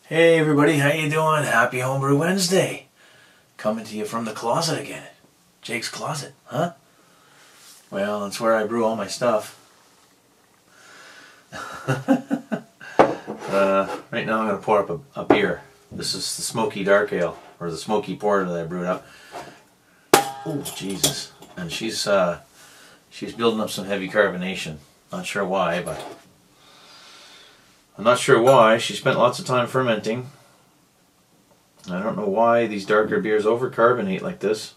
Hey everybody, how you doing? Happy Homebrew Wednesday. Coming to you from the closet again. Jake's closet, huh? Well, that's where I brew all my stuff. Right now I'm going to pour up a beer. This is the Smoky Dark Ale, or the Smoky Porter that I brewed up. Oh, Jesus. And she's building up some heavy carbonation. Not sure why, but... I'm not sure why. She spent lots of time fermenting. I don't know why these darker beers overcarbonate like this.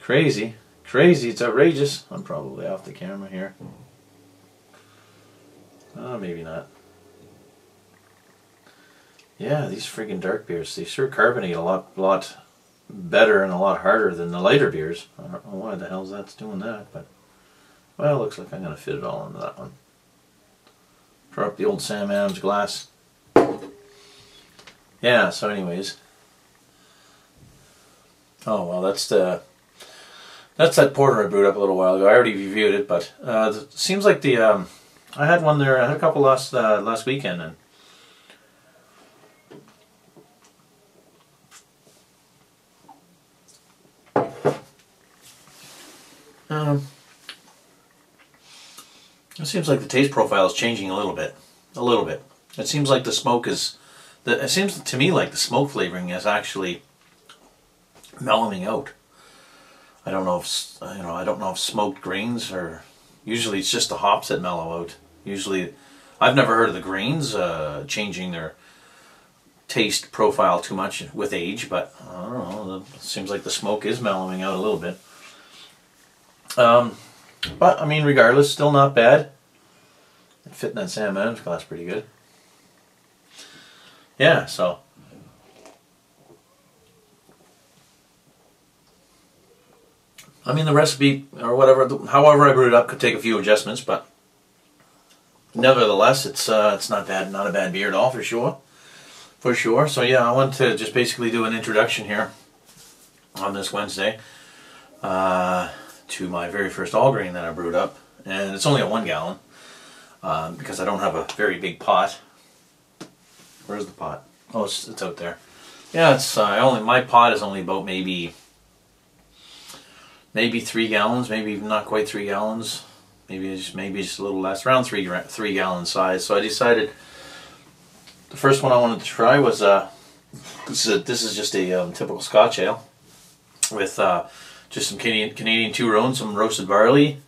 Crazy. Crazy. It's outrageous. I'm probably off the camera here. Maybe not. Yeah, these friggin' dark beers, they sure carbonate a lot better and a lot harder than the lighter beers. I don't know why the hell that's doing that, but... Well, looks like I'm going to fit it all into that one. Pour up the old Sam Adams glass. Yeah, so anyways. Oh, well, that's that porter I brewed up a little while ago. I already reviewed it, but it seems like the... I had one there, I had a couple last weekend, and... It seems like the taste profile is changing a little bit. A little bit. It seems like the smoke is... It seems to me like the smoke flavoring is actually mellowing out. I don't know if I don't know if smoked grains or... Usually it's just the hops that mellow out. Usually, I've never heard of the grains changing their taste profile too much with age, but I don't know. It seems like the smoke is mellowing out a little bit. But, I mean, regardless, still not bad. It fit in that Sam Adams glass pretty good. Yeah, so. I mean, the recipe, or whatever, however I brewed it up, could take a few adjustments, but nevertheless, it's not bad, not a bad beer at all, for sure. For sure. So, yeah, I want to just basically do an introduction here on this Wednesday. To my very first all grain that I brewed up, and it's only a 1 gallon because I don't have a very big pot. Where's the pot? Oh, it's out there. Yeah, it's my pot is only about maybe 3 gallons, maybe even not quite 3 gallons, maybe just a little less, around 3 gallon size. So I decided the first one I wanted to try was this is just a typical Scotch ale with just some Canadian two-roan, some roasted barley,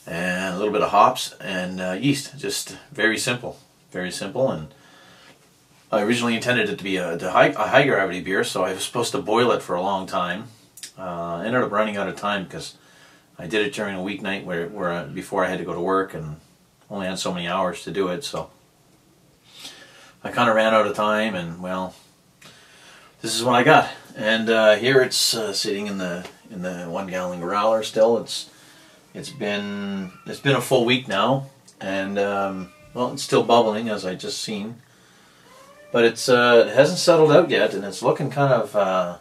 and a little bit of hops and yeast. Just very simple, and I originally intended it to be a high gravity beer, so I was supposed to boil it for a long time. I ended up running out of time because I did it during a weeknight where before I had to go to work and only had so many hours to do it, so I kind of ran out of time, and well, this is what I got. And here it's sitting in the 1 gallon growler still. It's been a full week now, and well, it's still bubbling as I just seen, but it hasn't settled out yet, and it's looking kind of I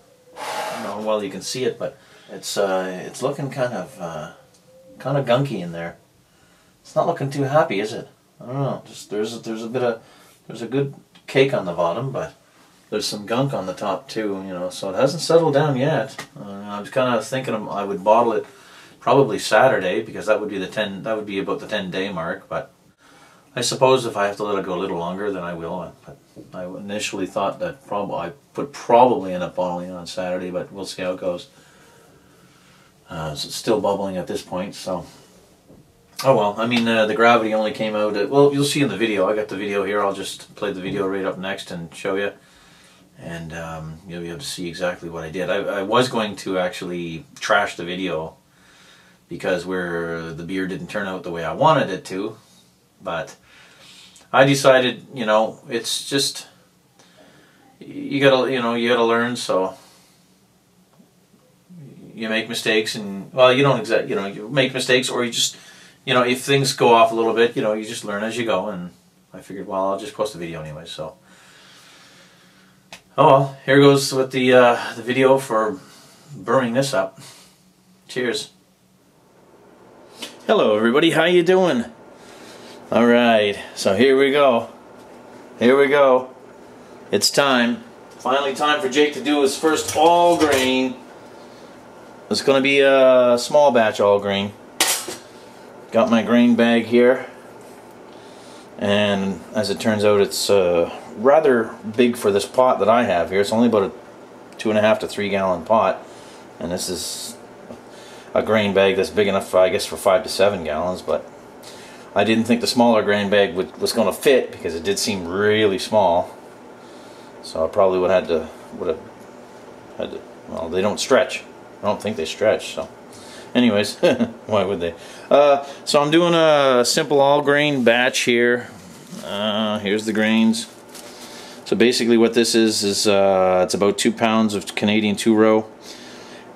don't know how well you can see it, but it's looking kind of gunky in there. It's not looking too happy, is it? I don't know. Just there's a good cake on the bottom, but there's some gunk on the top too, you know, so it hasn't settled down yet. I was kind of thinking I would bottle it probably Saturday, because that would be about the 10-day mark, but I suppose if I have to let it go a little longer, then I will. But I initially thought that I would probably end up bottling it on Saturday, but we'll see how it goes. So it's still bubbling at this point, so... Oh well, I mean, the gravity only came out at... Well, you'll see in the video. I got the video here. I'll just play the video right up next and show you. And you'll be able to see exactly what I did. I was going to actually trash the video because the beer didn't turn out the way I wanted it to, but I decided, you know, it's just you gotta learn. So you make mistakes, and well, you don't you make mistakes, or you just, if things go off a little bit, you just learn as you go. And I figured, well, I'll just post a video anyway, so. Oh well, here goes with the video for brewing this up. Cheers. Hello everybody, how you doing? Alright, right, so here we go. Here we go. It's time. Finally time for Jake to do his first all grain. It's going to be a small batch all grain. Got my grain bag here. And as it turns out, it's rather big for this pot that I have here. It's only about a 2.5 to 3 gallon pot. And this is a grain bag that's big enough, I guess, for 5 to 7 gallons. But I didn't think the smaller grain bag was going to fit because it did seem really small. So I probably would have had to. Well, they don't stretch. I don't think they stretch. So, anyways, why would they? So I'm doing a simple all grain batch here. Here's the grains. So basically, what this is it's about 2 pounds of Canadian 2-row,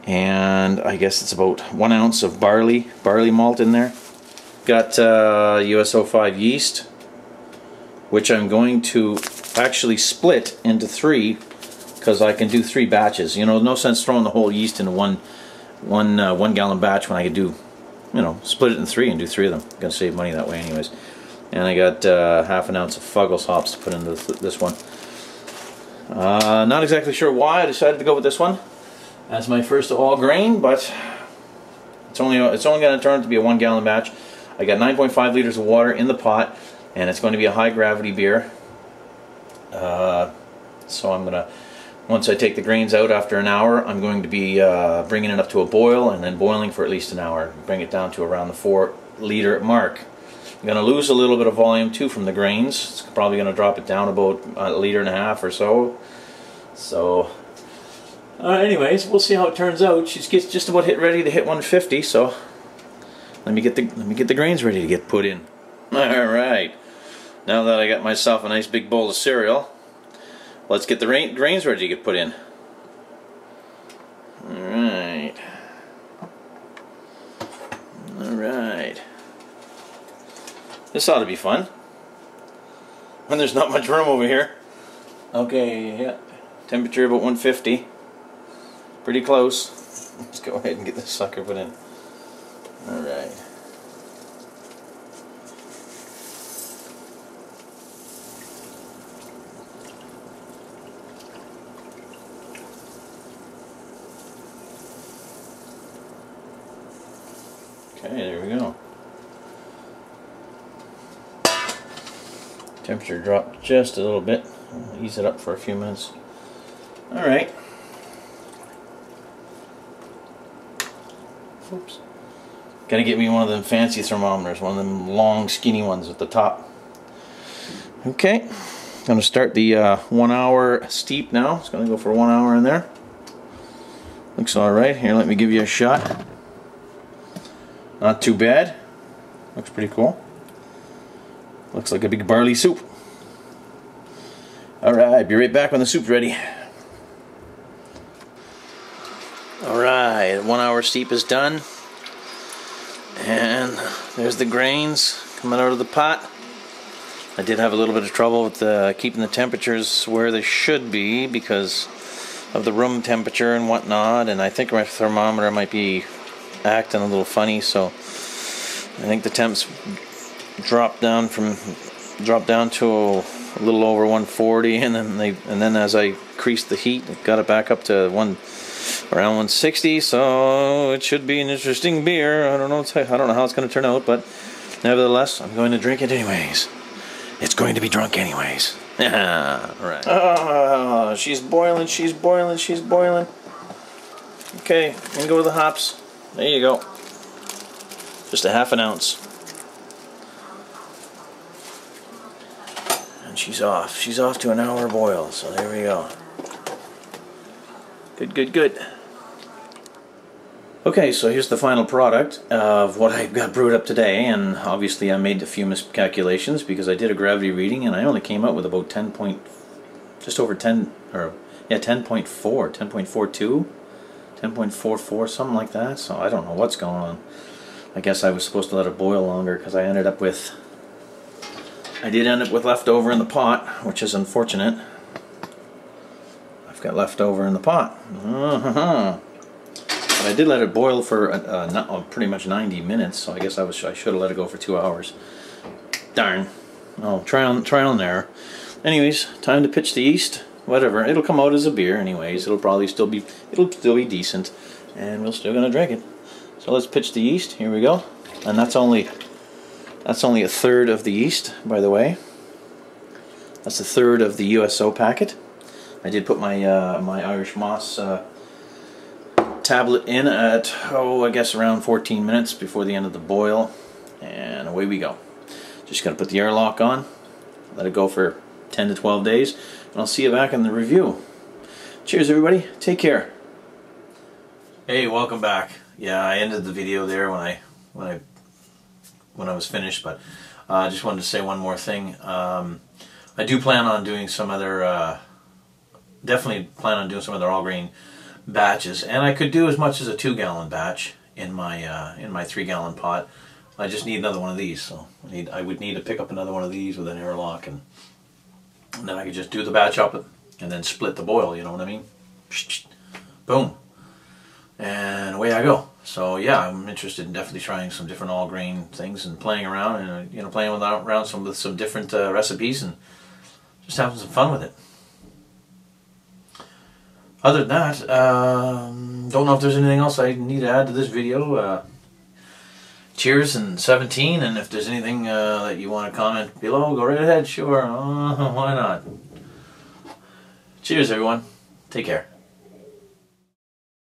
and I guess it's about 1 ounce of barley malt in there. Got US-05 yeast, which I'm going to actually split into 3 because I can do 3 batches. You know, no sense throwing the whole yeast into one gallon batch when I could do, you know, split it in 3 and do 3 of them. I'm gonna save money that way, anyways. And I got half an ounce of Fuggles hops to put into this one. Not exactly sure why I decided to go with this one as my first all grain, but it's only going to turn out to be a 1 gallon batch. I got 9.5 liters of water in the pot, and it's going to be a high gravity beer. So I'm gonna, once I take the grains out after an hour, I'm going to be bringing it up to a boil and then boiling for at least an hour. Bring it down to around the 4 liter mark. I'm going to lose a little bit of volume too from the grains. It's probably going to drop it down about 1.5 liters or so. So, anyways, we'll see how it turns out. She's just about ready to hit 150. So, let me get the grains ready to get put in. All right. Now that I got myself a nice big bowl of cereal, let's get the grains ready to get put in. All right. All right. This ought to be fun. And there's not much room over here. Okay, yeah. Temperature about 150. Pretty close. Let's go ahead and get this sucker put in. Alright. Okay, there we go. Temperature dropped just a little bit. I'll ease it up for a few minutes. Alright. Oops. Gotta get me one of them fancy thermometers, one of them long skinny ones at the top. Okay. Gonna start the 1 hour steep now. It's gonna go for 1 hour in there. Looks alright. Here, let me give you a shot. Not too bad. Looks pretty cool. Looks like a big barley soup. Alright, be right back when the soup's ready. Alright, 1 hour steep is done. And there's the grains coming out of the pot. I did have a little bit of trouble with keeping the temperatures where they should be because of the room temperature and whatnot, and I think my thermometer might be acting a little funny, so I think the temps dropped down to a little over 140, and then as I increased the heat, it got it back up to around 160. So it should be an interesting beer. I don't know how it's going to turn out, but nevertheless, I'm going to drink it anyways. It's going to be drunk anyways. Right. Oh, she's boiling. She's boiling. She's boiling. Okay, and go to the hops. There you go. Just a half an ounce. And she's off. She's off to an hour boil. So there we go. Good, good, good. Okay, so here's the final product of what I got brewed up today, and obviously I made a few miscalculations because I did a gravity reading and I only came out with about 10.42, 10.44, something like that. So I don't know what's going on. I guess I was supposed to let it boil longer because I did end up with leftover in the pot, which is unfortunate. I've got leftover in the pot. But I did let it boil for pretty much 90 minutes, so I guess I should have let it go for 2 hours. Darn. Oh, trial and error. Anyways, time to pitch the yeast. Whatever, it'll come out as a beer. Anyways, it'll still be decent, and we're still gonna drink it. So let's pitch the yeast. Here we go. And that's only a third of the yeast, by the way. That's a third of the USO packet. I did put my my Irish Moss tablet in at, I guess around 14 minutes before the end of the boil, and away we go. Just gotta put the airlock on, let it go for 10 to 12 days, and I'll see you back in the review. Cheers, everybody. Take care. Hey, welcome back. Yeah, I ended the video there when I was finished, but I just wanted to say one more thing. I do plan on doing some other, definitely plan on doing some other all grain batches, and I could do as much as a 2-gallon batch in my 3-gallon pot. I just need another one of these, so I would need to pick up another one of these with an airlock, and then I could just do the batch up and then split the boil. You know what I mean? Boom, and away I go. So yeah, I'm interested in definitely trying some different all grain things and playing around, and playing around with some different recipes and just having some fun with it. Other than that, don't know if there's anything else I need to add to this video. Cheers and 17, and if there's anything that you want to comment below, go right ahead, sure, why not. Cheers, everyone. Take care.